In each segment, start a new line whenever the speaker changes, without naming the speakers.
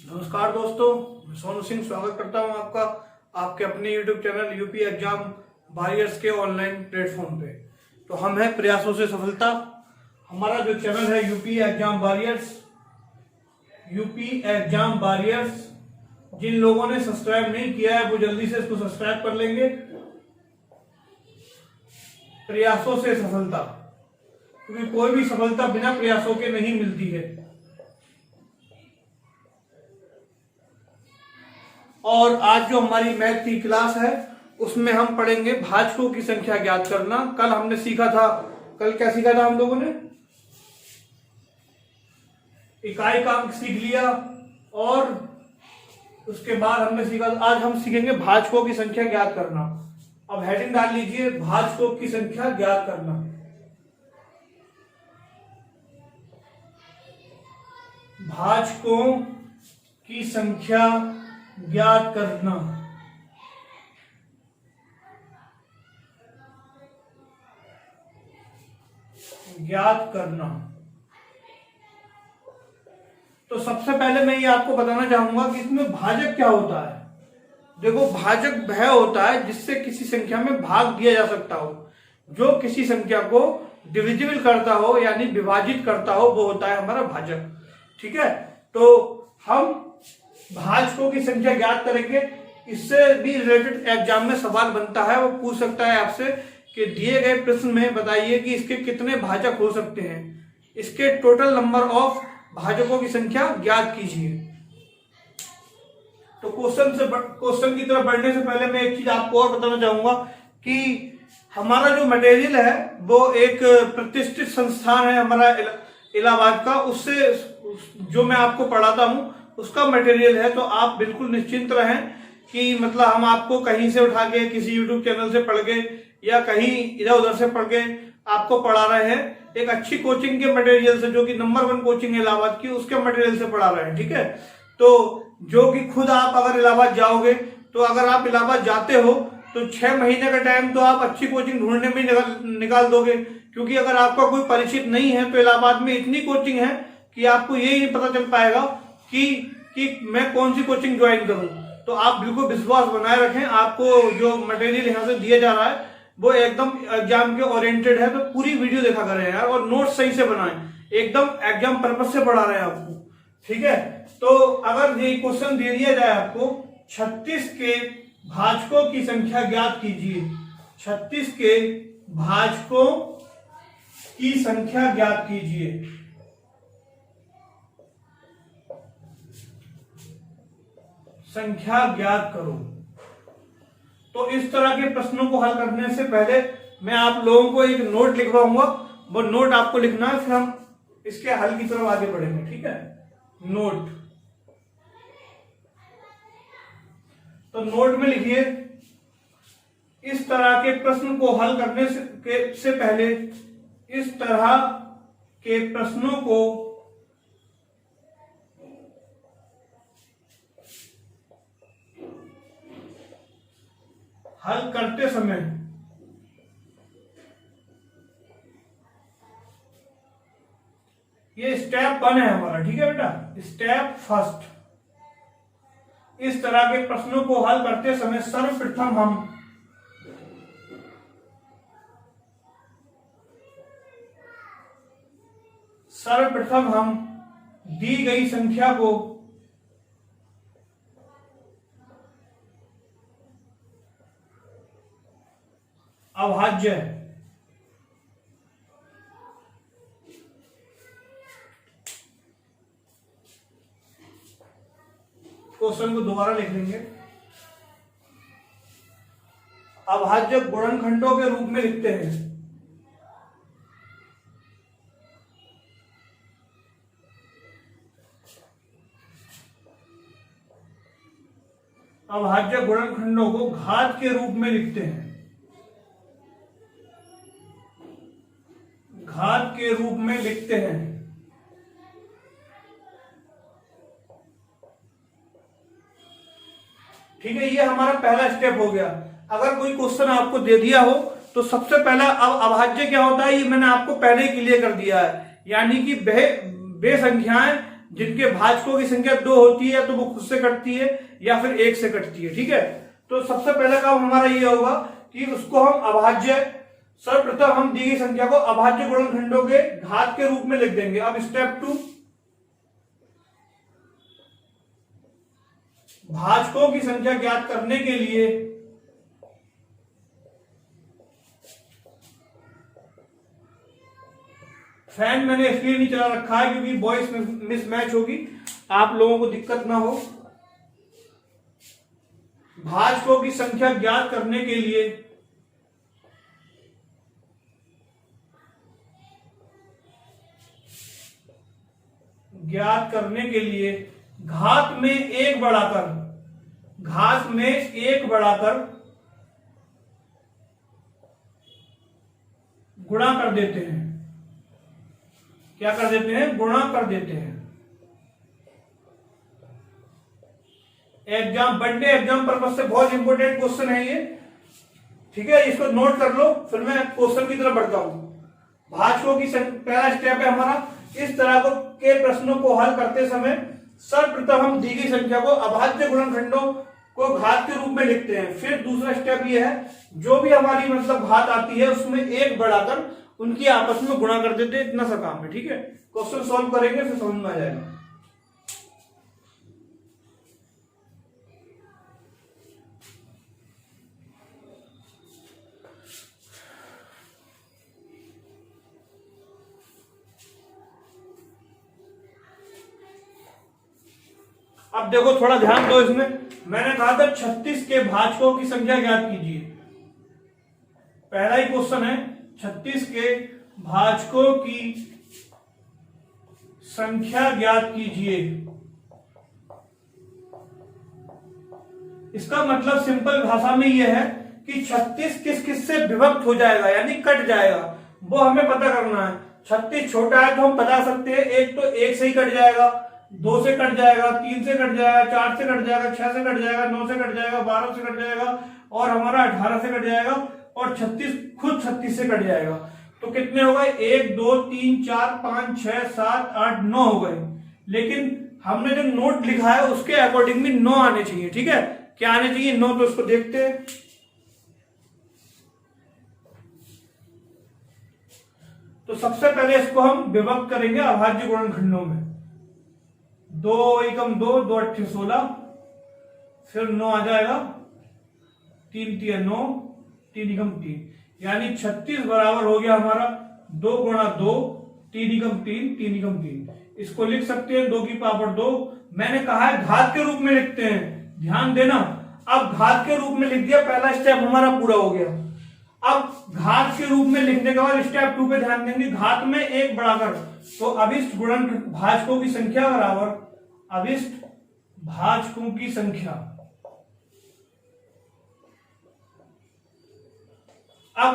नमस्कार दोस्तों, मैं सोनू सिंह स्वागत करता हूं आपका आपके अपने YouTube channel UP exam warriors के ऑनलाइन प्लेटफॉर्म पे। तो हम हैं प्रयासों से सफलता। हमारा जो चैनल है यूपी एग्जाम वॉरियर्स, जिन लोगों ने सब्सक्राइब नहीं किया है वो जल्दी से इसको सब्सक्राइब कर लेंगे। प्रयासों से सफलता, क्योंकि कोई भी सफलता बिना प्रयासों के नहीं मिलती है। और आज जो हमारी मैथ की क्लास है उसमें हम पढ़ेंगे भाजकों की संख्या ज्ञात करना। कल हमने सीखा था, कल क्या सीखा था हम लोगों ने? इकाई का अंक सीख लिया और उसके बाद हमने सीखा, आज हम सीखेंगे भाजकों की संख्या ज्ञात करना। अब हेडिंग डाल लीजिए, भाजकों की संख्या ज्ञात करना। भाजकों की संख्या ज्ञात करना। ज्ञात करना। तो सबसे पहले मैं ये आपको बताना चाहूंगा कि इसमें भाजक क्या होता है। देखो, भाजक वह होता है जिससे किसी संख्या में भाग दिया जा सकता हो, जो किसी संख्या को डिविजिबल करता हो यानी विभाजित करता हो, वो होता है हमारा भाजक। ठीक है, तो हम भाजकों की संख्या ज्ञात करेंगे। इससे भी रिलेटेड एग्जाम में सवाल बनता है, वो पूछ सकता है आपसे कि दिए गए प्रश्न में बताइए कि इसके कितने भाजक हो सकते हैं, इसके टोटल नंबर ऑफ भाजकों की संख्या ज्ञात कीजिए। तो क्वेश्चन की तरफ बढ़ने से पहले मैं एक चीज आपको और बताना चाहूंगा कि हमारा जो मटेरियल है वो एक प्रतिष्ठित संस्थान है हमारा इलाहाबाद का, उससे जो मैं आपको पढ़ाता हूं उसका मटेरियल है। तो आप बिल्कुल निश्चिंत रहें कि मतलब हम आपको कहीं से उठा के किसी यूट्यूब चैनल से पढ़ के या कहीं इधर उधर से पढ़ के आपको पढ़ा रहे हैं। एक अच्छी कोचिंग के मटेरियल से, जो कि नंबर 1 कोचिंग है इलाहाबाद की, उसके मटेरियल से पढ़ा रहे हैं। ठीक है, तो जो कि खुद आप अगर इलाहाबाद जाओगे, तो अगर आप इलाहाबाद जाते हो तो 6 महीने का टाइम तो आप अच्छी कोचिंग ढूंढने में निकाल दोगे। क्योंकि अगर आपका कोई परिचित नहीं है तो इलाहाबाद में इतनी कोचिंग है कि आपको यही नहीं पता चल पाएगा कि मैं कौन सी कोचिंग ज्वाइन करूं। तो आप बिल्कुल विश्वास बनाए रखें, आपको जो मटेरियल यहाँ से दिया जा रहा है वो एकदम एग्जाम के ओरिएंटेड है। तो पूरी वीडियो देखा करें यार, और नोट सही से बनाएं, एकदम एग्जाम पर्पस से पढ़ा रहे हैं आपको। ठीक है, तो अगर ये क्वेश्चन दे दिया जाए आपको, 36 के भाजकों की संख्या ज्ञात कीजिए। 36 के भाजकों की संख्या ज्ञात कीजिए। संख्या ज्ञात करो। तो इस तरह के प्रश्नों को हल करने से पहले मैं आप लोगों को एक नोट लिखवाऊंगा, वो नोट आपको लिखना है, फिर हम इसके हल की तरफ आगे बढ़ेंगे। ठीक है, नोट। तो नोट में लिखिए, इस तरह के प्रश्न को हल करने से पहले, इस तरह के प्रश्नों को हल करते समय ये स्टेप 1 है हमारा। ठीक है बेटा, स्टेप फर्स्ट, इस तरह के प्रश्नों को हल करते समय सर्वप्रथम हम दी गई संख्या को अभाज्य, क्वेश्चन को दोबारा लिख लेंगे, अभाज्य गुणनखंडों के रूप में लिखते हैं। अभाज्य गुणनखंडों को घात के रूप में लिखते हैं। घात के रूप में लिखते हैं। ठीक है, ये हमारा पहला स्टेप हो गया। अगर कोई क्वेश्चन आपको दे दिया हो तो सबसे पहला अब अभाज्य क्या होता है ये मैंने आपको पहले ही क्लियर कर दिया है, यानी कि वे संख्याएं जिनके भाजकों की संख्या 2 होती है तो वो खुद से कटती है या फिर 1 से कटती है। ठीक है, तो सबसे पहला काम हमारा ये होगा कि उसको हम अभाज्य, सर्वप्रथम हम दी गई संख्या को अभाज्य गुणनखंडों के घात के रूप में लिख देंगे। अब स्टेप 2, भाजकों की संख्या ज्ञात करने के लिए फैन मैंने इसलिए नहीं चला रखा है क्योंकि वॉइस मिसमैच होगी, आप लोगों को दिक्कत ना हो। भाजकों की संख्या ज्ञात करने के लिए घात में 1 बढ़ाकर गुणा कर देते हैं। क्या कर देते हैं? गुणा कर देते हैं। वनडे एग्जाम पर्पज से बहुत इंपॉर्टेंट क्वेश्चन है ये। ठीक है, इसको नोट कर लो, फिर मैं क्वेश्चन की तरफ बढ़ता हूं। भाजकों की पहला स्टेप है हमारा, इस तरह के प्रश्नों को हल करते समय सर्वप्रथम हम दी गई संख्या को अभाज्य गुणनखंडों को घात के रूप में लिखते हैं। फिर दूसरा स्टेप ये है, जो भी हमारी मतलब घात आती है उसमें 1 बढ़ाकर उनकी आपस में गुणा कर देते हैं। इतना सा काम है। ठीक है, क्वेश्चन सॉल्व करेंगे फिर समझ में आ जाएगा। अब देखो, थोड़ा ध्यान दो इसमें। मैंने कहा था 36 के भाजकों की संख्या ज्ञात कीजिए। पहला ही क्वेश्चन है, 36 के भाजकों की संख्या ज्ञात कीजिए। इसका मतलब सिंपल भाषा में यह है कि 36 किस किस से विभक्त हो जाएगा, यानी कट जाएगा, वो हमें पता करना है। 36 छोटा है तो हम बता सकते हैं, एक तो 1 से ही कट जाएगा, 2 से कट जाएगा, 3 से कट जाएगा, 4 से कट जाएगा, 6 से कट जाएगा, 9 से कट जाएगा, 12 से कट जाएगा और हमारा 18 से कट जाएगा और 36 खुद 36 से कट जाएगा। तो कितने हो गए? 1 2 3 4 5 6 7 8 9 हो गए। लेकिन हमने जो नोट लिखा है उसके अकॉर्डिंग भी 9 आने चाहिए। ठीक है, क्या आने चाहिए? 9। तो उसको देखते हैं। तो सबसे पहले इसको हम विभक्त करेंगे अभाज्य गुणनखंडों में। 2 एकम 2, 2 अट्ठे 16, फिर 9 आ जाएगा, 3 तिया 9, 3 एकम 3, यानी 36 बराबर हो गया हमारा 2 गुणा 2, 3 एकम 3, 3 एकम 3। इसको लिख सकते हैं 2 की पावर 2। मैंने कहा है घात के रूप में लिखते हैं, ध्यान देना। अब घात के रूप में लिख दिया, पहला स्टेप हमारा पूरा हो गया। अब घात के रूप में लिखने के बाद स्टेप 2 पे ध्यान देंगे। घात में 1 बढ़ाकर, तो अभिष्ट गुणन भाजकों की संख्या बराबर अभिष्ट भाजकों की संख्या। अब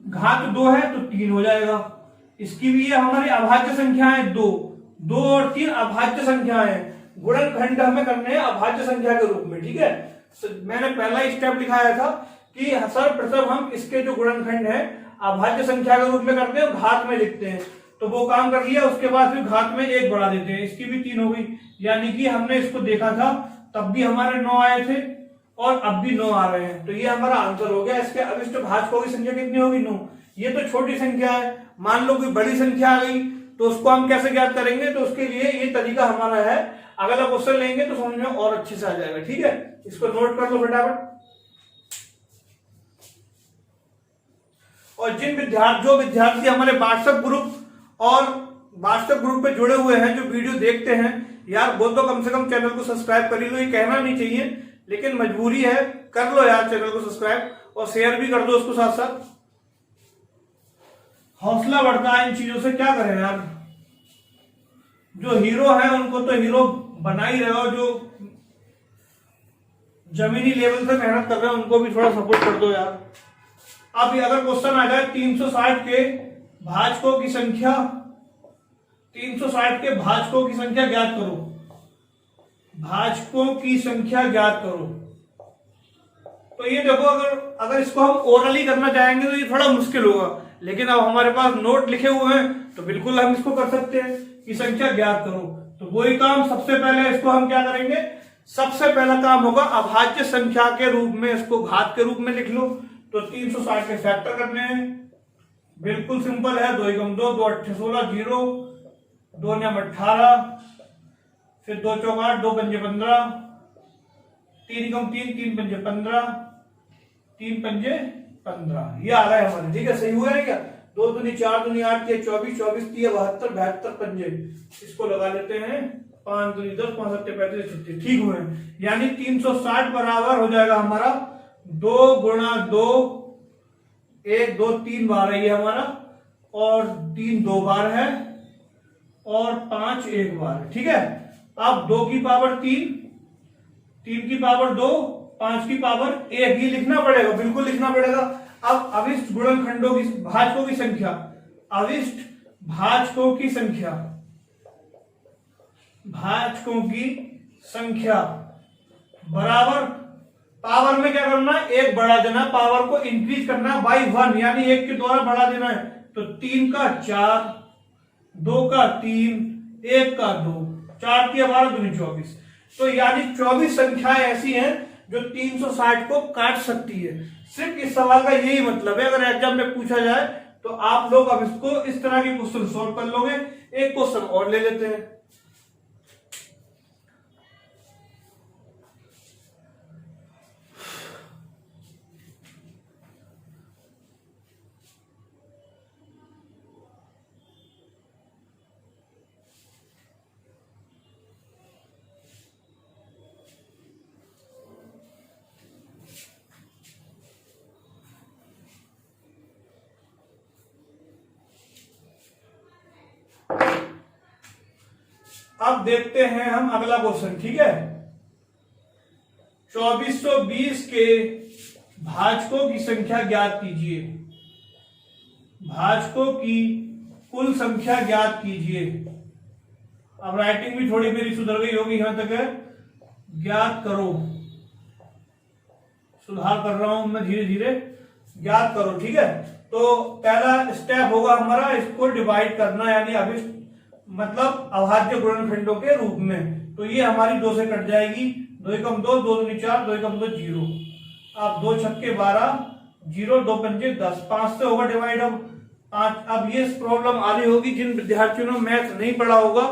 घात 2 है तो 3 हो जाएगा। इसकी भी ये हमारी अभाज्य संख्या है 2। 2 और 3 अभाज्य संख्या है। गुणनखंड हमें करने हैं अभाज्य संख्या के रूप में। ठीक है, मैंने पहला स्टेप लिखाया था कि सर्वप्रथम हम इसके जो गुणनखंड है अभाज्य संख्या के रूप में करते हैं, घात में लिखते हैं। तो वो काम कर लिया, उसके बाद फिर घात में 1 बढ़ा देते हैं। इसकी भी 3 हो गई, यानी कि हमने इसको देखा था तब भी हमारे 9 आए थे और अब भी 9 आ रहे हैं। तो ये हमारा आंसर हो गया। इसके अभिष्ट भाजकों की संख्या कितनी होगी? 9। ये तो छोटी संख्या है। मान लो कोई बड़ी संख्या आ गई तो उसको हम कैसे ज्ञात करेंगे? तो उसके लिए ये तरीका हमारा है। अगला क्वेश्चन लेंगे तो समझ में और अच्छे से आ जाएगा। ठीक है, इसको नोट कर लो फटाफट। और जो विद्यार्थी हमारे व्हाट्सएप ग्रुप पे जुड़े हुए हैं, जो वीडियो देखते हैं, यार वो तो कम से कम चैनल को सब्सक्राइब कर ही लो। ये कहना नहीं चाहिए लेकिन मजबूरी है, कर लो यार चैनल को सब्सक्राइब और शेयर भी कर दो उसको साथ साथ। हौसला बढ़ता है इन चीजों से। क्या करें यार, जो हीरो है उनको तो हीरो बना ही रहे हो, जो जमीनी लेवल से मेहनत कर रहे हैं उनको भी थोड़ा सपोर्ट कर दो यार। अब अगर क्वेश्चन आ जाए 360 के भाजकों की संख्या, 360 के भाजकों की संख्या ज्ञात करो, भाजकों की संख्या ज्ञात करो। तो ये देखो, अगर इसको हम ओरली करना चाहेंगे तो ये थोड़ा मुश्किल होगा, लेकिन अब हमारे पास नोट लिखे हुए हैं तो बिल्कुल हम इसको कर सकते हैं। की संख्या ज्ञात करो। तो वही काम सबसे पहले इसको हम क्या करेंगे, सबसे पहला काम होगा अभाज्य संख्या के रूप में, इसको घात के रूप में लिख लो। तो 360 के फैक्टर करने हैं, बिल्कुल सिंपल है। 2 एकम 2, 2 8 16, 0, 2 9 18, फिर 2 चौक 8, 2 पंजे 15, 3 एकम 3, 3 पंजे 15, 3 पंजे 15, ये आ रहा है हमारे, ठीक है। सही हुआ है क्या? 2 दूनी 4 दूनी 8 के 24, 24 3 72, 72 पंजे, इसको लगा लेते हैं 5 दूनी 10, 5 7 35 36, ठीक हुए। यानी 360 बराबर हो जाएगा हमारा 2 गुणा 2, 1 2 3 बार है ये हमारा, और 3 2 बार है, और 5 1 बार है, ठीक है। अब 2 की पावर 3, 3 की पावर 2, 5 की पावर 1, ये लिखना पड़ेगा, बिल्कुल लिखना पड़ेगा। अब अविष्ट गुणनखंडों की भाजकों की संख्या, अविष्ट भाजकों की संख्या, भाजकों की संख्या बराबर, पावर में क्या करना है, 1 बढ़ा देना है, पावर को इंक्रीज करना है बाई 1, यानी 1 के द्वारा बढ़ा देना है। तो 3 का 4, 2 का 3, 1 का 2, 4 की 12 दूनी 24। तो यानी 24 संख्याएं ऐसी हैं जो 360 को काट सकती है। सिर्फ इस सवाल का यही मतलब है। अगर एग्जाम में पूछा जाए तो आप लोग अब इसको इस तरह के क्वेश्चन सॉल्व कर लोगे। एक क्वेश्चन और ले लेते हैं। अब देखते हैं हम अगला क्वेश्चन, ठीक है। 2420 के भाजकों की संख्या ज्ञात कीजिए, भाजकों की कुल संख्या ज्ञात कीजिए। अब राइटिंग भी थोड़ी मेरी सुधर गई होगी, यहां तक है, ज्ञात करो, सुधार कर रहा हूं मैं धीरे धीरे, ज्ञात करो, ठीक है। तो पहला स्टेप होगा हमारा इसको डिवाइड करना, यानी अभी मतलब अभाज्य गुणनखंडों के रूप में। तो ये हमारी 2 से कट जाएगी, 2 एकम 2, 2 दूनी 4, 2 एकम 2 0। अब 2 छक्के 12, 0, 2 पंजे 10, 5 से होगा डिवाइड। अब 5, अब ये प्रॉब्लम आ रही होगी जिन विद्यार्थियों ने मैथ नहीं पढ़ा होगा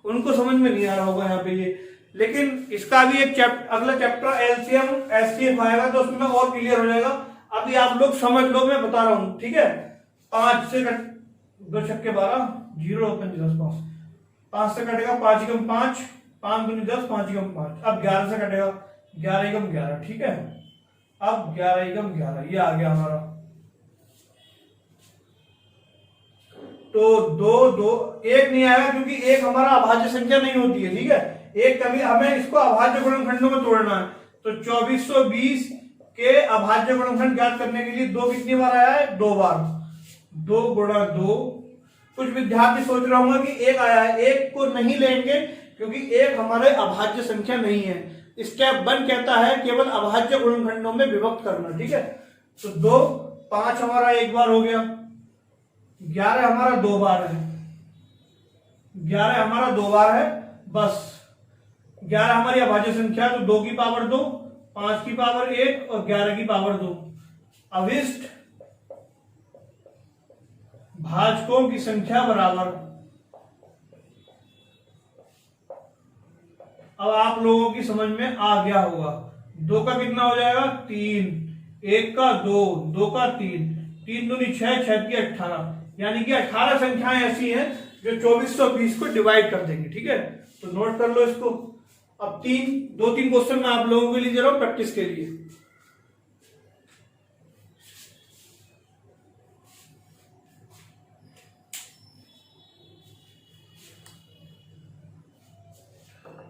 उनको समझ में नहीं आ रहा होगा यहाँ पे ये, लेकिन इसका भी एक अगला चैप्टर एलसीएम एचसीएफ आएगा तो उसमें और क्लियर हो जाएगा। अभी आप लोग समझ लो, मैं बता रहा हूं, ठीक है। 5 से कट, 2 छक्के 12, 0 पंजे 10, 5, 5 से कटेगा 5 एकम 5, 5 दूनी 10, 5 एकम 5। अब 11 से कटेगा 11 एकम 11, ठीक है। अब 11 एकम 11 ये आ गया हमारा। तो 2 2 1 नहीं आएगा क्योंकि 1 हमारा अभाज्य संख्या नहीं होती है, ठीक है। एक कभी हमें इसको अभाज्य गुणनखंडों में तोड़ना है। तो 2420 के अभाज्य गुणनखंड ज्ञात करने के लिए 2 कितनी बार आया है, 2 बार, 2 गुणा 2। कुछ विद्यार्थी सोच रहे होंगे कि 1 आया है, 1 को नहीं लेंगे क्योंकि 1 हमारे अभाज्य संख्या नहीं है। स्टेप 1 कहता है केवल अभाज्य गुणनखंडों में विभक्त करना, ठीक है। तो 2 5 हमारा 1 बार हो गया, 11 हमारा 2 बार है, 11 हमारा 2 बार है, बस 11 हमारी अभाज्य संख्या। तो 2 की पावर 2, 5 की पावर 1 और 11 की पावर 2। अविष्ट भाजकों की संख्या बराबर, अब आप लोगों की समझ में आ गया होगा। 2 का कितना हो जाएगा, 3, 1 का 2, 2 का 3, 3 दूनी 6, 6 की 18, यानी कि 18 संख्याएं ऐसी हैं जो 2420 को डिवाइड कर देंगे, ठीक है। तो नोट कर लो इसको। अब 2-3 क्वेश्चन मैं आप लोगों के लिए दे रहा हूं प्रैक्टिस के लिए।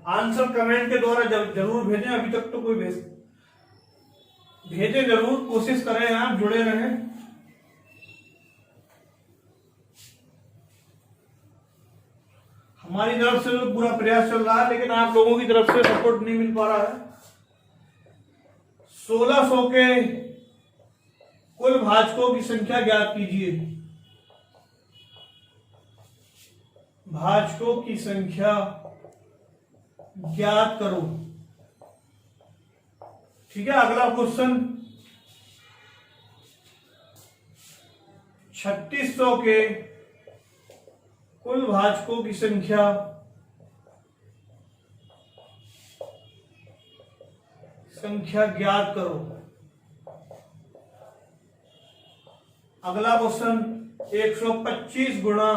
आंसर कमेंट के द्वारा जरूर भेजें, अभी तक तो कोई भेजें जरूर, कोशिश करें आप जुड़े रहें। हमारी तरफ से तो पूरा प्रयास चल रहा है लेकिन आप लोगों की तरफ से सपोर्ट नहीं मिल पा रहा है। 1600 के कुल भाजकों की संख्या ज्ञात कीजिए। भाजकों की संख्या ज्ञात करो। ठीक है, अगला क्वेश्चन 3600 के कुल भाजकों की संख्या ज्ञात करो। अगला क्वेश्चन 125 गुणा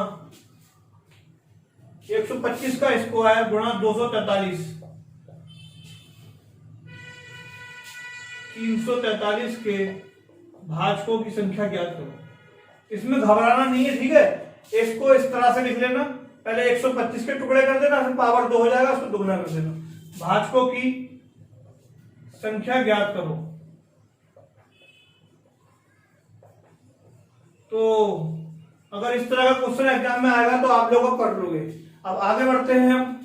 125 का स्क्वायर गुणा 243 343 के भाजकों की संख्या ज्ञात करो। इसमें घबराना नहीं है, ठीक है। इसको इस तरह से लिख लेना, पहले 125 के टुकड़े कर देना, फिर पावर 2 हो जाएगा, उसको दुगना कर देना। भाजकों की संख्या ज्ञात करो। तो अगर इस तरह का क्वेश्चन एग्जाम में आएगा तो आप लोग कर लोगे। अब आगे बढ़ते हैं हम।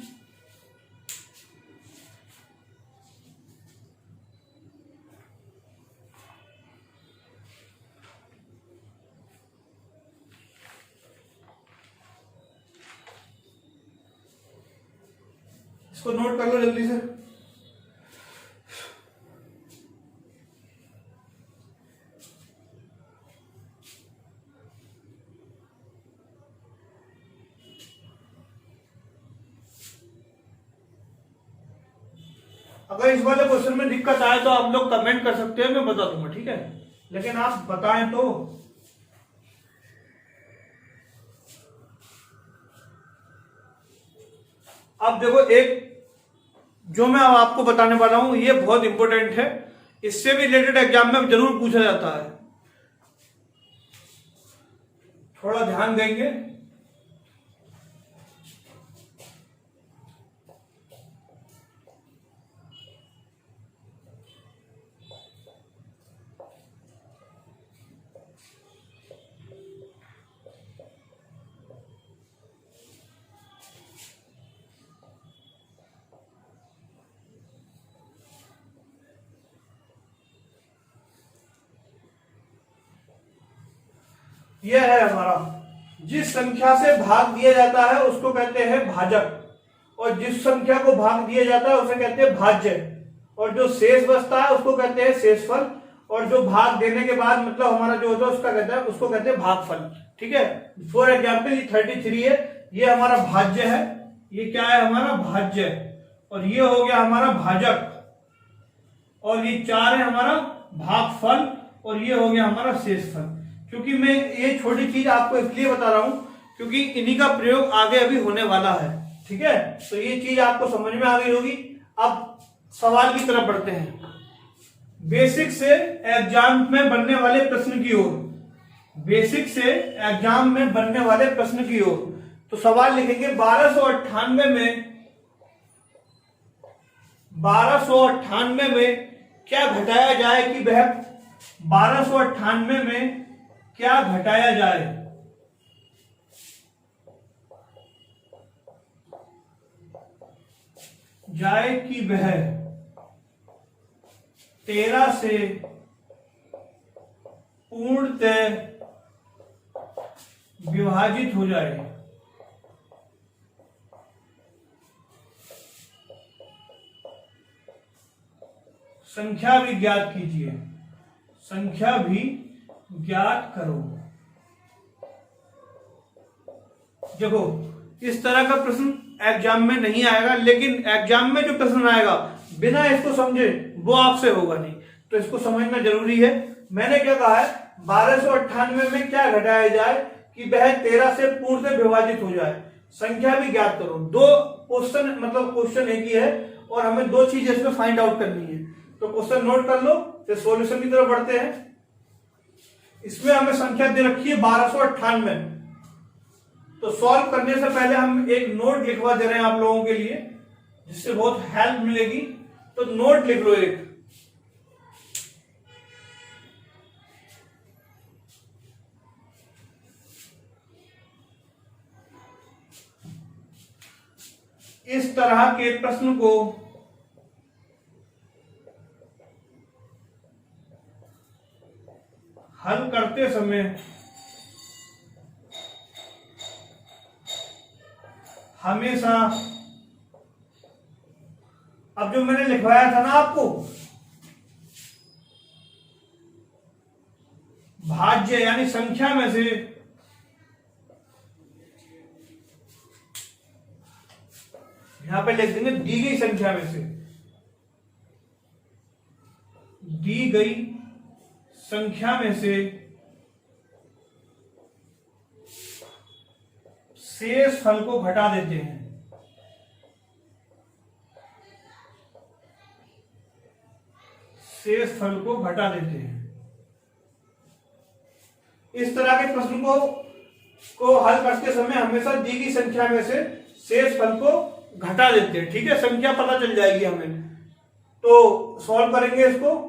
इसको नोट कर लो जल्दी से। अगर इस वाले क्वेश्चन में दिक्कत आए तो आप लोग कमेंट कर सकते हैं, मैं बता दूंगा, ठीक है। लेकिन आप बताएं तो। अब देखो, एक जो मैं अब आपको बताने वाला हूं ये बहुत इंपॉर्टेंट है, इससे भी रिलेटेड एग्जाम में जरूर पूछा जाता है, थोड़ा ध्यान देंगे। यह है हमारा, जिस संख्या से भाग दिया जाता है उसको कहते हैं भाजक, और जिस संख्या को भाग दिया जाता है उसे कहते हैं भाज्य, और जो शेष बचता है उसको कहते हैं शेषफल, और जो भाग देने के बाद मतलब हमारा जो होता है उसका कहते हैं, उसको कहते हैं भागफल। ठीक है, फॉर एग्जाम्पल ये 33 है, ये हमारा भाज्य है, ये क्या है हमारा भाज्य, और ये हो गया हमारा भाजक, और ये 4 है हमारा भागफल, और ये हो गया हमारा शेषफल। क्योंकि मैं ये छोटी चीज आपको इसलिए बता रहा हूं क्योंकि इन्हीं का प्रयोग आगे अभी होने वाला है, ठीक है। तो ये चीज आपको समझ में आ गई होगी। अब सवाल की तरफ बढ़ते हैं। बेसिक से एग्जाम में बनने वाले प्रश्न की ओर, बेसिक से एग्जाम में बनने वाले प्रश्न की ओर। तो सवाल लिखेंगे 1298 में क्या घटाया जाए कि वह 1298 में क्या घटाया जाए, कि वह 13 से पूर्णतः विभाजित हो जाए। संख्या भी ज्ञात कीजिए, संख्या भी ज्ञात करो। देखो, इस तरह का प्रश्न एग्जाम में नहीं आएगा, लेकिन एग्जाम में जो प्रश्न आएगा बिना इसको समझे वो आपसे होगा नहीं, तो इसको समझना जरूरी है। मैंने क्या कहा है, 1298 में क्या घटाया जाए कि वह 13 से पूर्णतः विभाजित हो जाए, संख्या भी ज्ञात करो। दो क्वेश्चन, मतलब क्वेश्चन एक ही है और हमें दो चीजें इसमें फाइंड आउट करनी है। तो क्वेश्चन नोट कर लो, फिर सॉल्यूशन की तरफ बढ़ते हैं। इसमें हमें संख्या दे रखी है 1298, तो सॉल्व करने से पहले हम एक नोट लिखवा दे रहे हैं आप लोगों के लिए, जिससे बहुत हेल्प मिलेगी। तो नोट लिख लो एक, इस तरह के प्रश्न को हल करते समय हमेशा, अब जो मैंने लिखवाया था ना आपको, भाज्य यानी संख्या में से यहां पे लिख देंगे दी गई संख्या में से, दी गई संख्या में से शेष फल को घटा देते हैं। शेष फल को घटा देते हैं। इस तरह के प्रश्न को हल करते समय हमेशा दी गई संख्या में से शेष फल को घटा देते हैं। ठीक है, संख्या पता चल जाएगी हमें, तो सॉल्व करेंगे इसको।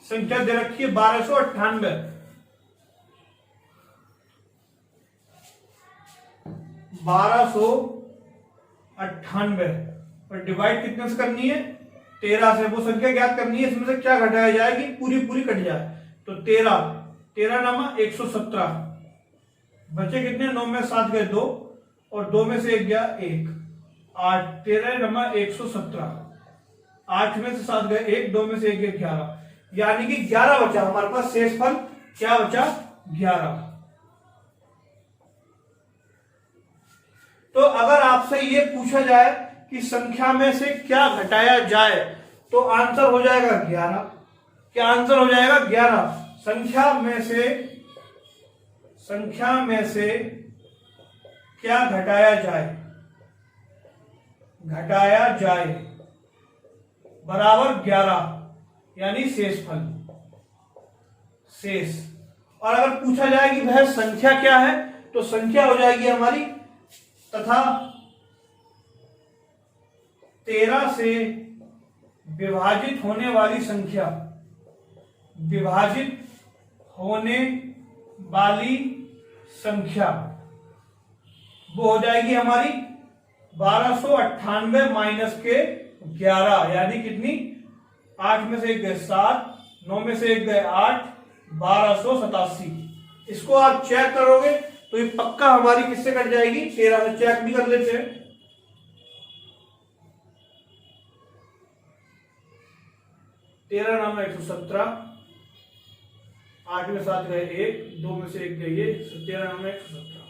संख्या दे रखी है 1298, 1298 और डिवाइड कितने से करनी है, 13 से। वो संख्या ज्ञात करनी है, इसमें से क्या घटाया जाएगी, पूरी पूरी कट जाए। तो 13 नामा 117, बचे कितने, 9 में 7 गए 2 और 2 में से 1 गया 1, 8, 13 नामा 117, 8 में से 7 गए 1, 2 में से 1 गए 11, यानी कि 11 बचा हमारे पास शेष फल। क्या बचा, 11। तो अगर आपसे ये पूछा जाए कि संख्या में से क्या घटाया जाए, तो आंसर हो जाएगा 11। क्या आंसर हो जाएगा, 11। संख्या में से क्या घटाया जाए बराबर 11, यानी शेष फल, शेष। और अगर पूछा जाए कि वह संख्या क्या है, तो संख्या हो जाएगी हमारी तथा 13 से विभाजित होने वाली संख्या, विभाजित होने वाली संख्या वो हो जाएगी हमारी 1298 माइनस के 11, यानी कितनी, 8 में से 1 गए 7, 9 में से 1 गए 8, 1287। इसको आप चेक करोगे तो ये पक्का हमारी किससे कट जाएगी, 13 से। चेक भी कर लेते हैं। 13 नामा 117, 8 में 7 गए 1, 2 में से 1 गए ये, 13 नामा 117।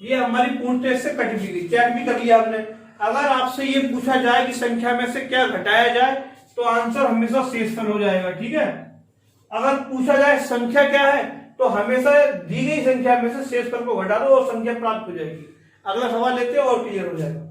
ये हमारी पूर्णतः से कट भी गई, चेक भी कर लिया आपने। अगर आपसे ये पूछा जाए कि संख्या में से क्या घटाया जाए, तो आंसर हमेशा शेषफल हो जाएगा। ठीक है, अगर पूछा जाए संख्या क्या है, तो हमेशा दी गई संख्या में से शेषफल को घटा दो और संख्या प्राप्त हो जाएगी। अगला सवाल लेते हैं और क्लियर हो जाएगा।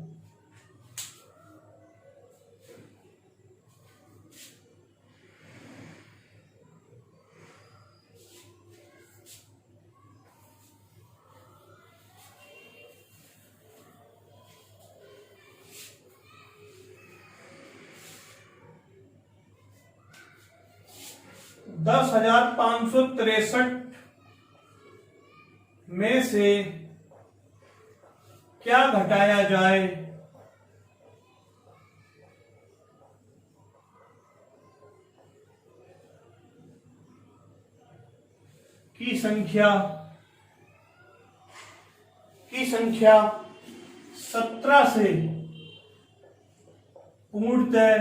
दस 10,563 में से क्या घटाया जाए की संख्या 17 से पूर्णतः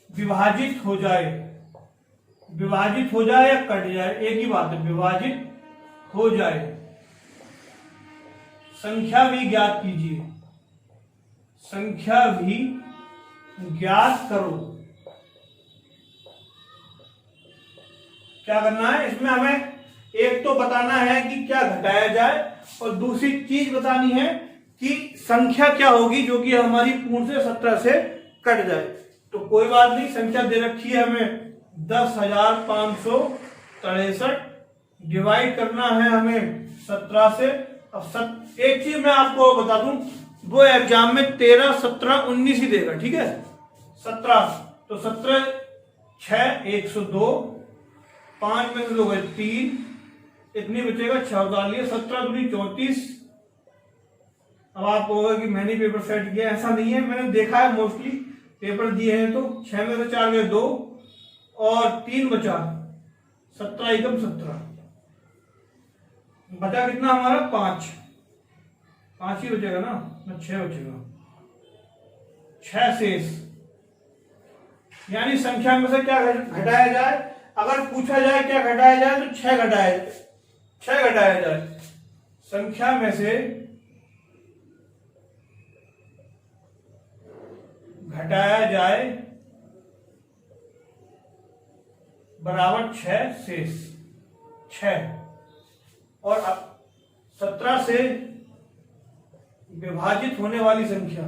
विभाजित हो जाए या कट जाए, एक ही बात है, विभाजित हो जाए। संख्या भी ज्ञात कीजिए, संख्या भी ज्ञात करो। क्या करना है इसमें, हमें एक तो बताना है कि क्या घटाया जाए और दूसरी चीज बतानी है कि संख्या क्या होगी जो कि हमारी पूर्ण से 17 से कट जाए। तो कोई बात नहीं, संख्या दे रखी है हमें 10,563, डिवाइड करना है हमें 17 से। अब एक चीज मैं आपको बता दूं, वो एग्जाम में 13, 17, 19 ही देगा। ठीक है, 17 तो 17 6 102, 5 में से 2 गए 3, इतनी बचेगा 46, 17 दूनी 34, अब आप कहोगे कि मैंने पेपर सेट किया, ऐसा नहीं है, मैंने देखा है मोस्टली पेपर दिए हैं तो 6 में से 4 गए 2 और 3 बचा, 17 एकम 17, बचा कितना हमारा 5 ही बचेगा ना 6 बचेगा, 6 शेष। यानी संख्या में से क्या घटाया जाए, अगर पूछा जाए क्या घटाया जाए तो 6 घटाया जाए। संख्या में से घटाया जाए बराबर 6 शेष 6, और 17 से विभाजित होने वाली संख्या,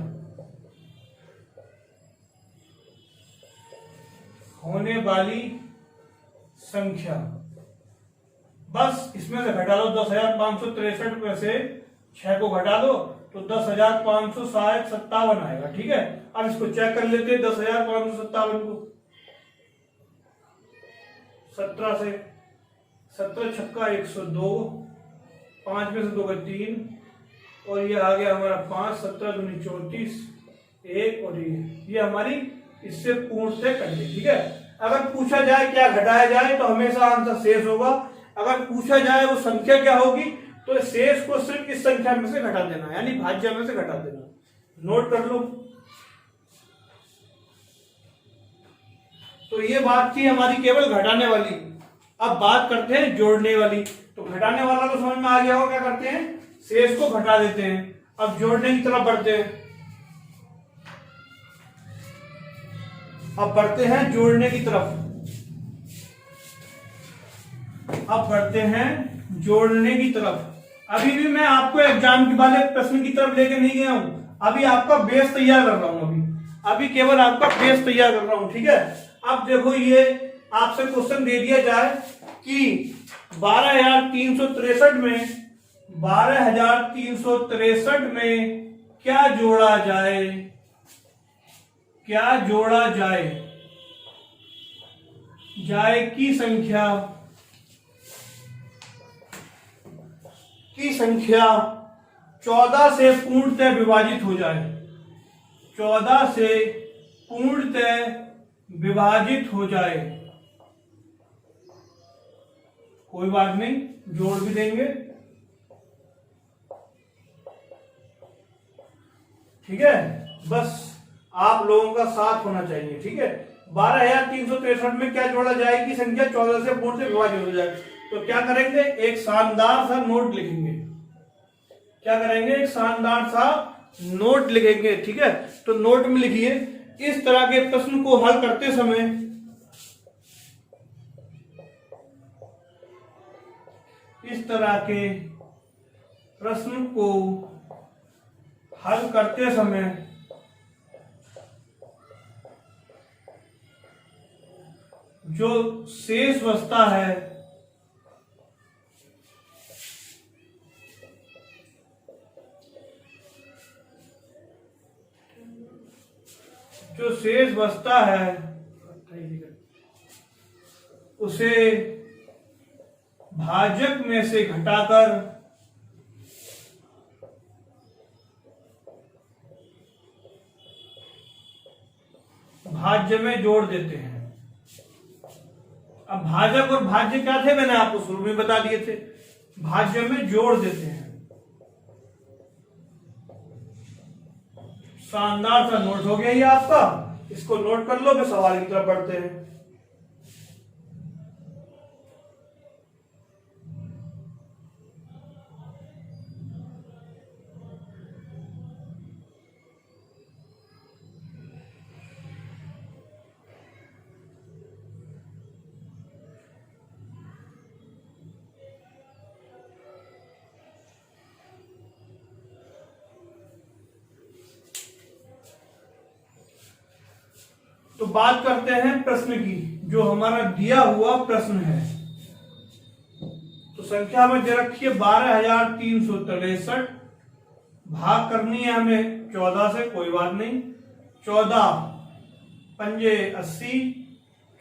बस इसमें से घटा दो 10,563 में से 6 को घटा दो तो 10,557 आएगा। ठीक है, अब इसको चेक कर लेते हैं 10,557 को 17 से, 17 छक्का 102, 5 में से 2 गए 3 और ये आ गया हमारा 5, 17 दूनी 34, 1 और ये हमारी इससे पूर्ण से कर ली। ठीक है, अगर पूछा जाए क्या घटाया जाए तो हमेशा आंसर शेष होगा, अगर पूछा जाए वो संख्या क्या होगी तो शेष को सिर्फ इस संख्या में से घटा देना, यानी भाज्य में से घटा देना। नोट कर लो। तो ये बात थी हमारी केवल घटाने वाली। अब बात करते हैं जोड़ने वाली। तो घटाने वाला तो समझ में आ गया हो, क्या करते हैं शेष को घटा देते हैं। अब जोड़ने की तरफ बढ़ते हैं। अब बढ़ते हैं जोड़ने की तरफ। अब बढ़ते हैं जोड़ने की तरफ। अभी भी मैं आपको एग्जाम के वाले प्रश्न की तरफ लेके नहीं गया हूं, अभी आपका बेस तैयार कर रहा हूं। अभी केवल आपका बेस तैयार कर रहा हूं। ठीक है, अब देखो ये आपसे क्वेश्चन दे दिया जाए कि 12,363 में क्या जोड़ा जाए, क्या जोड़ा जाए, जाए की संख्या 14 से पूर्णतः विभाजित हो जाए, 14 से पूर्णतः विभाजित हो जाए। कोई बात नहीं, जोड़ भी देंगे। ठीक है, बस आप लोगों का साथ होना चाहिए। ठीक है, 12,363 में क्या जोड़ा जाए की संख्या 14 से पूर्णतः विभाजित हो जाए। तो क्या करेंगे, एक शानदार सा नोट लिखेंगे। क्या करेंगे, एक शानदार सा नोट लिखेंगे। ठीक है, तो नोट में लिखिए, इस तरह के प्रश्न को हल करते समय जो शेष बचता है उसे भाजक में से घटाकर भाज्य में जोड़ देते हैं। अब भाजक और भाज्य क्या थे, मैंने आपको शुरू में बता दिए थे, भाज्य में जोड़ देते हैं। शानदार सा नोट हो गया ये आपका, इसको नोट कर लो, फिर सवाल की तरफ बढ़ते हैं। तो बात करते हैं प्रश्न की, जो हमारा दिया हुआ प्रश्न है। तो संख्या में दे रखी है 12,363, भाग करनी है हमें 14 से, कोई बात नहीं। 14 पंजे 80,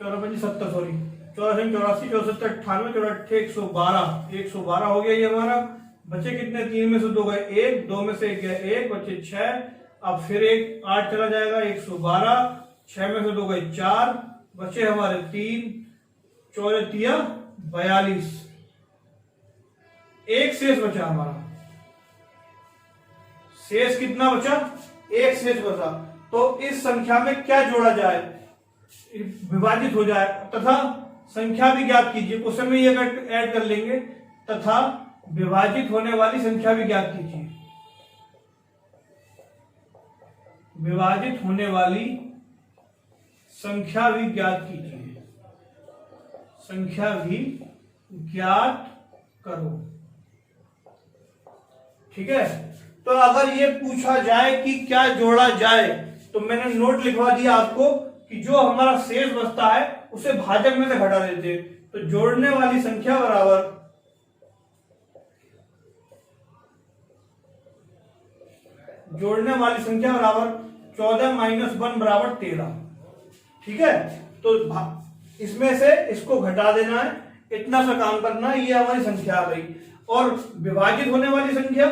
14 पंजे 70, सॉरी 14 84, 64 98, 14 112 हो गया ये हमारा। बचे कितने, 3 में से 2 गए 1, 2 में से 1 गया 1, बचे 6। अब फिर 1 8 चला जाएगा, 112, 6 में से 2 गए 4, बचे हमारे 3, 4 तिया 42, एक शेष बचा हमारा। शेष कितना बचा, एक शेष बचा। तो इस संख्या में क्या जोड़ा जाए, विभाजित हो जाए तथा संख्या भी ज्ञात कीजिए। क्वेश्चन में ये ऐड कर लेंगे, तथा विभाजित होने वाली संख्या भी ज्ञात कीजिए। विभाजित होने वाली संख्या भी ज्ञात कीजिए, संख्या भी ज्ञात करो। ठीक है, तो अगर ये पूछा जाए कि क्या जोड़ा जाए, तो मैंने नोट लिखवा दिया आपको कि जो हमारा शेष बचता है उसे भाजक में से घटा देते। तो जोड़ने वाली संख्या बराबर जोड़ने वाली संख्या बराबर 14 - 1 बराबर 13। ठीक है, तो इसमें से इसको घटा देना है, इतना सा काम करना है, ये हमारी संख्या आ गई। और विभाजित होने वाली संख्या,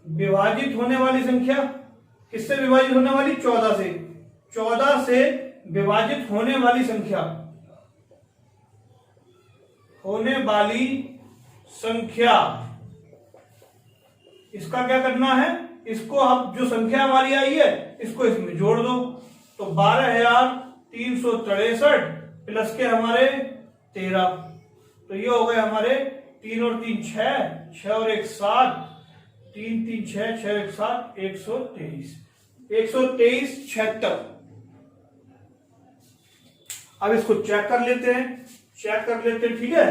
विभाजित होने वाली संख्या किससे विभाजित होने वाली, 14 से। 14 से विभाजित होने वाली संख्या, होने वाली संख्या, इसका क्या करना है, इसको अब जो संख्या हमारी आई है इसको इसमें जोड़ दो। तो 12,363 प्लस के हमारे 13, तो ये हो गए हमारे 3 और 3 6, 6 और 1 7, 3 3 6, 6 1 7, 123, 76। अब इसको चेक कर लेते हैं, ठीक है।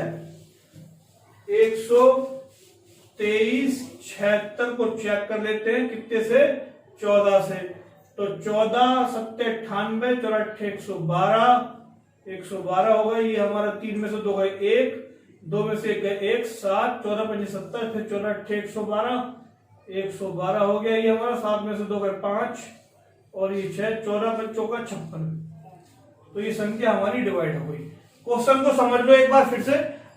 123 76 को चेक कर लेते हैं, कितने से, 14 से। तो 14 7 98, 4 8 112, 112 हो गए। ये हमारा 3 में से 2 गए 1, 2 में से 1 गए 1, 7, 14 5 70, फिर 4 8 112, 112 हो गया ये हमारा। 7 में से 2 गए 5 और ये 6, 14 5 चौका 56। तो ये संख्या हमारी डिवाइड हो गई। क्वेश्चन को समझ लो एक बार फिर से।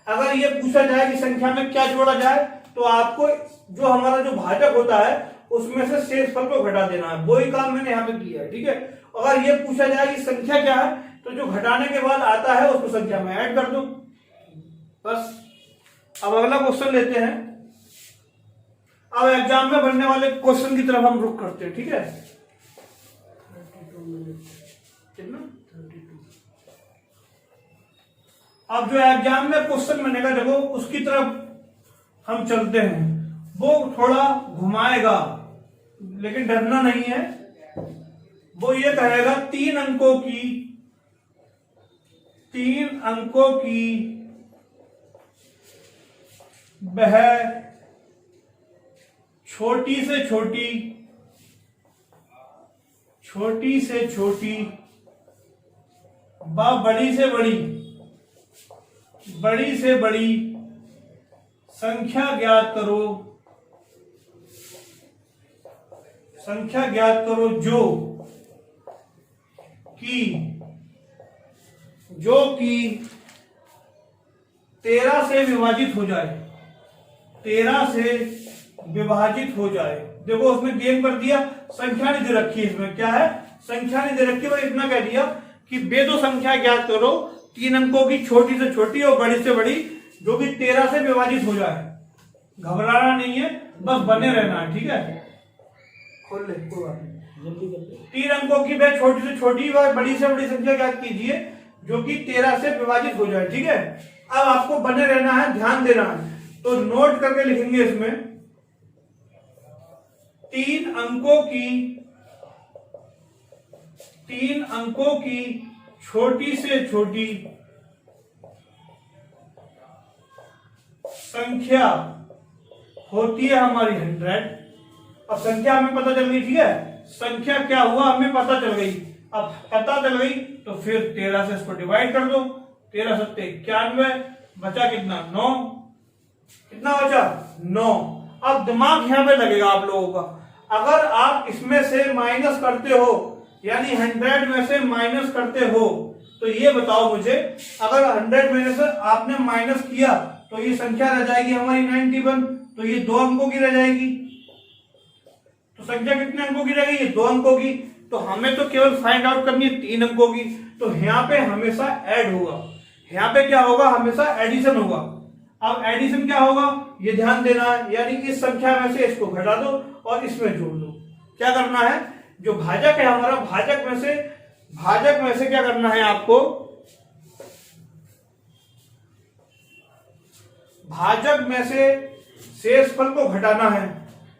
अगर ये पूछा जाए कि संख्या में क्या जोड़ा जाए, तो आपको जो हमारा जो भाजक होता है उसमें से शेषफल को घटा देना है। वही काम मैंने यहाँ पे किया है। ठीक है, अगर ये पूछा जाए कि संख्या क्या है, तो जो घटाने के बाद आता है उसको संख्या में ऐड कर दो, बस। अब अगला क्वेश्चन लेते हैं। अब एग्जाम में बनने वाले क्वेश्चन की तरफ हम रुख करते हैं। ठीक है, 32। अब जो एग्जाम में क्वेश्चन बनेगा देखो, उसकी तरफ हम चलते हैं। वो थोड़ा घुमाएगा, लेकिन डरना नहीं है। वो ये कहेगा 3 अंकों की वह छोटी से छोटी व बड़ी से बड़ी संख्या ज्ञात करो जो कि 13 से विभाजित हो जाए। 13 से विभाजित हो जाए। देखो उसमें गेम कर दिया, संख्या नहीं दे रखी है। इसमें क्या है, संख्या नहीं दे रखी, बस इतना कह दिया कि वे दो संख्या ज्ञात करो 3 अंकों की छोटी से छोटी और बड़ी से बड़ी, जो कि 13 से विभाजित हो जाए। घबराना नहीं है, बस बने रहना है। ठीक है, खोल ले, कोई बात नहीं, जल्दी कर ले। 3 अंकों की वह छोटी से छोटी व बड़ी से बड़ी संख्या ज्ञात कीजिए जो कि 13 से विभाजित हो जाए। ठीक है, अब आपको बने रहना है, ध्यान देना है। तो नोट करके लिखेंगे इसमें 3 अंकों की छोटी से छोटी संख्या होती है हमारी 100। अब संख्या हमें पता चल गई। ठीक है, संख्या क्या हुआ हमें पता चल गई। अब पता चल गई तो फिर 13 से इसको डिवाइड कर दो। 13 7 91, बचा कितना, 9। कितना बचा, 9। अब दिमाग यहां पे लगेगा आप लोगों का। अगर आप इसमें से माइनस करते हो, यानी 100 में से माइनस करते हो, तो ये बताओ मुझे, अगर 100 में से आपने माइनस किया तो ये संख्या रह जाएगी हमारी 91, तो ये 2 अंकों की रह जाएगी। तो संख्या कितने अंकों की रह गई? ये 2 अंकों की। तो हमें तो केवल फाइंड आउट करनी है 3 अंकों की। तो यहाँ पे हमेशा ऐड होगा, यहाँ पे क्या होगा? हमेशा एडिशन होगा। अब एडिशन क्या होगा ये ध्यान देना है, यानी इस संख्या में से इसको घटा दो और इसमें जोड़ दो। क्या करना है? जो भाजक है हमारा, भाजक में से क्या करना है आपको? भाजक में से शेषफल को घटाना है,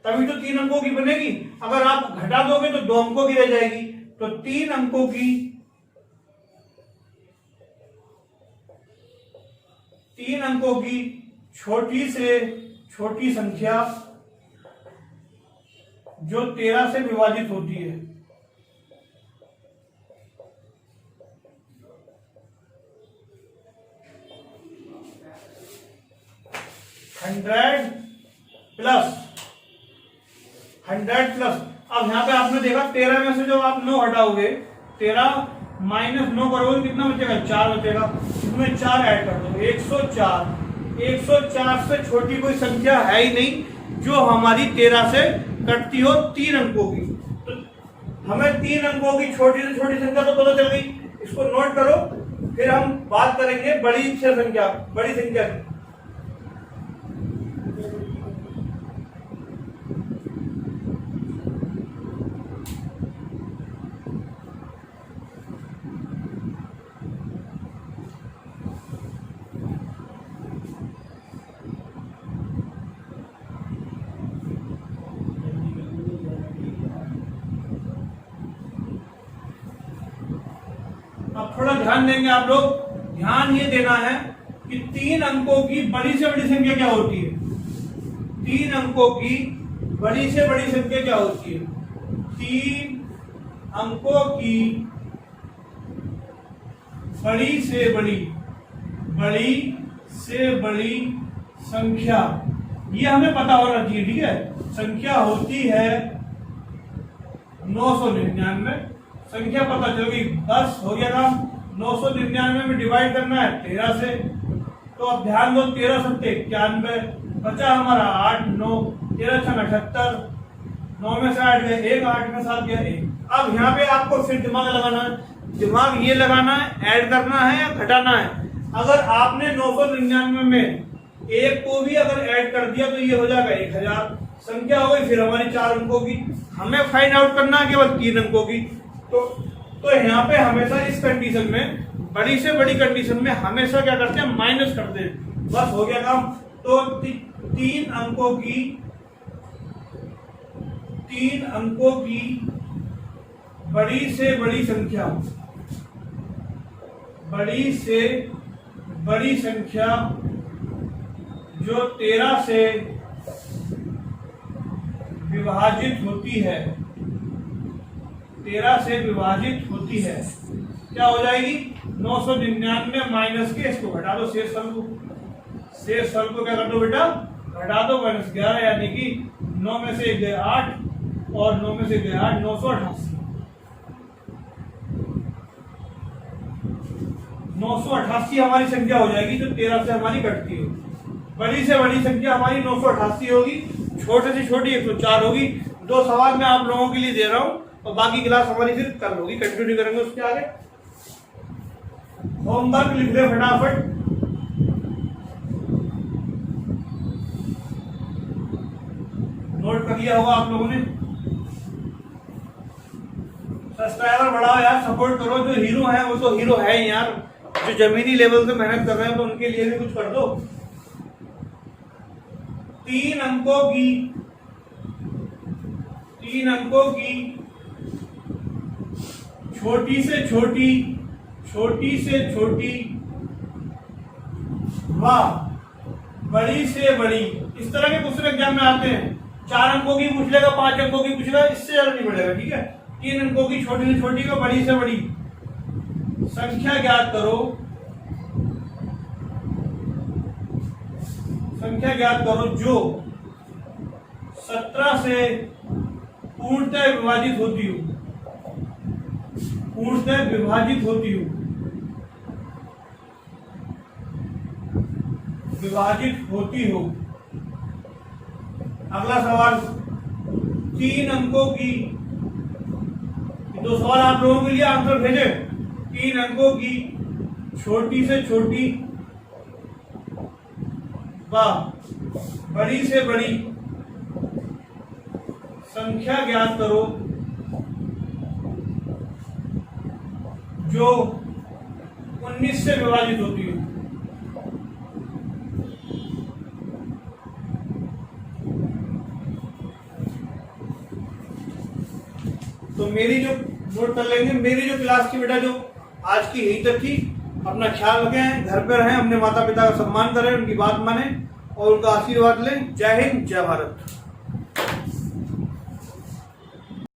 तभी तो 3 अंकों की बनेगी। अगर आप घटा दोगे तो 2 अंकों की रह जाएगी। तो 3 अंकों की छोटी से छोटी संख्या जो 13 से विभाजित होती है, 100 प्लस। अब यहाँ पे आपने देखा 13 में से जब आप 9 हटाओगे, 13 माइनस 9 करोगे कितना बचेगा? 4 बचेगा। इसमें 4 ऐड कर दो, 104। 104 से छोटी कोई संख्या है ही नहीं जो हमारी 13 से कटती हो 3 अंकों की। तो हमें 3 अंकों की छोटी से छोटी संख्या तो पता चल गई, इसको नोट करो। फिर हम बात करेंगे बड़ी संख्या की। अब थोड़ा ध्यान देंगे आप लोग। ध्यान ये देना है कि 3 अंकों की बड़ी से बड़ी संख्या क्या होती है? 3 अंकों की बड़ी से बड़ी संख्या क्या होती है? 3 अंकों की बड़ी से बड़ी संख्या, ये हमें पता होना चाहिए, ठीक है। संख्या होती है 999। संख्या पता चल गई, 10 हो गया काम। 999 में डिवाइड करना है 13 से। तो अब ध्यान दो, 13 सत्ते 91, बचा हमारा 8, 9, 13 छः 78, 9 में से 8 गए 1, 8 में 7 गया 1। अब यहाँ पे आपको फिर दिमाग लगाना है। दिमाग ये लगाना है, ऐड करना है या घटाना है। अगर आपने 999 में 1 को भी अगर ऐड कर दिया तो ये हो जाएगा 1000। संख्या हो गई फिर हमारी 4 अंकों की। हमें फाइंड आउट करना है केवल 3 अंकों की। तो यहाँ पे हमेशा इस कंडीशन में, बड़ी से बड़ी कंडीशन में हमेशा क्या करते हैं? माइनस करते हैं। बस हो गया काम। तो 3 अंकों की बड़ी से बड़ी संख्या, जो 13 से विभाजित होती है, 13 से विभाजित होती है, क्या हो जाएगी? 999 माइनस के इसको घटा दो, शेषफल को क्या कर दो बेटा? घटा दो -11, यानी कि 9 में से 1 गया 8 और 9 में से गया 8, 988 हमारी संख्या हो जाएगी जो 13 से हमारी घटती है। बड़ी से बड़ी संख्या हमारी 988 होगी, छोटे से छोटी 104 होगी। 2 सवाल मैं आप लोगों के लिए दे रहा हूं और बाकी क्लास हमारी फिर कल होगी, कंटिन्यू करेंगे उसके आगे। होमवर्क लिख दे फटाफट। नोट कर लिया होगा आप लोगों ने। सब्सक्राइबर बढ़ाओ यार, सपोर्ट करो। जो हीरो हैं वो तो हीरो है यार, जो जमीनी लेवल से मेहनत कर रहे हैं तो उनके लिए भी कुछ कर दो। 3 अंकों की छोटी से छोटी व बड़ी से बड़ी, इस तरह के क्वेश्चन एग्जाम में आते हैं। 4 अंकों की पूछ लेगा, 5 अंकों की पूछेगा, इससे ज्यादा नहीं बढ़ेगा, ठीक है। 3 अंकों की छोटी से छोटी व बड़ी से बड़ी संख्या ज्ञात करो जो 17 से पूर्णतः विभाजित होती हो। विभाजित होती हो। अगला सवाल 3 अंकों की, 2 सवाल आप लोगों के लिए आंसर भेजे। 3 अंकों की छोटी से छोटी व बड़ी से बड़ी संख्या ज्ञात करो जो 19 से विभाजित होती है। तो मेरी जो नोट कर लेंगे, मेरी जो क्लास की बेटा जो आज की यही तक थी। अपना ख्याल रखें, घर पे रहें, अपने माता पिता का सम्मान करें, उनकी बात माने और उनका आशीर्वाद लें। जय हिंद, जय भारत।